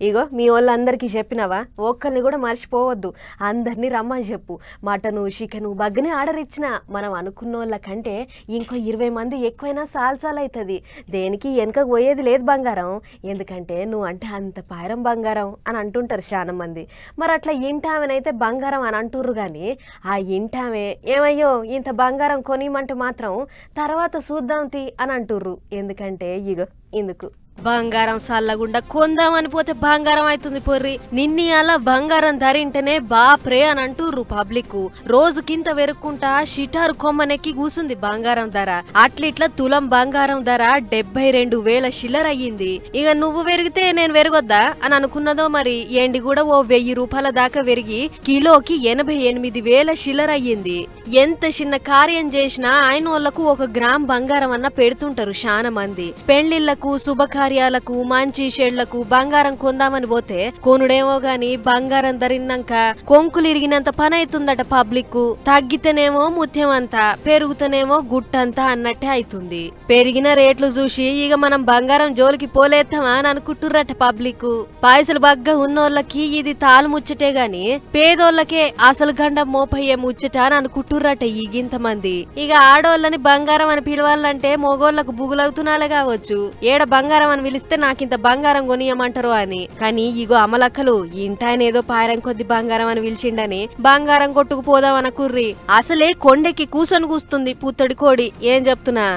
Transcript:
ఇగో మీ వాళ్ళందరికీ చెప్పినవా? ఒక్కరిని కూడా మర్చిపోవద్దు, అందరినీ రమ్మని చెప్పు. మటను చికెను బగ్గనే ఆర్డర్ ఇచ్చిన. మనం అనుకున్న వాళ్ళ కంటే ఇంకో 20 మంది ఎక్కువైనా సాల్సాలవుతుంది. దేనికి వెనకకు పోయేది లేదు బంగారం. ఎందుకంటే నువ్వు అంటే అంత పాయరం బంగారం అని అంటుంటారు చాలా మంది. మరి అట్లా ఇంటామెనైతే బంగారం అని అంటుర్రు కానీ ఆ ఇంటామే ఏమయ్యో ఇంత బంగారం కొనిమంటే మాత్రం తర్వాత చూద్దాం తీ అని అంటుర్రు. ఎందుకంటే ఇగో ఇందుకు బంగారం సల్లగుండా కొందామని పోతే బంగారం అవుతుంది పొర్రి. నిన్ని అలా బంగారం ధరింటేనే బాప్రే అని అంటుర్రు పబ్లిక్. రోజుకింత వెరుక్కుంటా షిటారు కొమ్మనెక్కి కూసుంది బంగారం ధర. అట్లిట్లా తులం బంగారం ధర 72,000 చిల్లర అయ్యింది. ఇక నువ్వు వెరిగితే నేను వెరగొద్దా అని అనుకున్నదో మరి. ఎండి కూడా ఓ 1000 రూపాయల దాకా వెరిగి కిలోకి 88,000 చిల్లర అయ్యింది. ఎంత చిన్న కార్యం చేసినా ఆయన వాళ్ళకు 1 గ్రామ్ బంగారం అన్న పెడుతుంటారు చాలా మంది. పెళ్లిళ్లకు శుభకార్యాలకు మంచి షెడ్లకు బంగారం కొందామని పోతే కొనుడేమో గాని బంగారం ధరినాక కొంకులు ఇరిగినంత పని అవుతుందట పబ్లిక్. తగ్గితేనేమో ముత్యమంతా, పెరుగుతనేమో గుట్టంతా అన్నట్టే అవుతుంది. పెరిగిన రేట్లు చూసి ఇక మనం బంగారం జోలికి పోలేస్తామా అని అనుకుంటుర్రట పబ్లిక్. పైసలు బగ్గా ఉన్నోళ్ళకి ఇది తాలు ముచ్చటే గాని పేదోళ్ళకే అసలు గండం మోపయ్యే ముచ్చట అని అనుకుంటుర్రట ఈ గింతమంది. ఇక ఆడోళ్ళని బంగారం అని పిలవాలంటే మొగోళ్లకు బుగులవుతున్నాలే కావచ్చు. ఏడ బంగారం అని పిలిస్తే నాకింత బంగారం కొనియమంటారు అని. కానీ ఇగో అమలక్కలు ఇంటాయన ఏదో పాయరం కొద్ది బంగారం అని పిలిచిండని బంగారం కొట్టుకుపోదాం అనకుర్రి. అసలే కొండెక్కి కూసొని కూస్తుంది పుత్తడి కోడి. ఏం చెప్తున్నా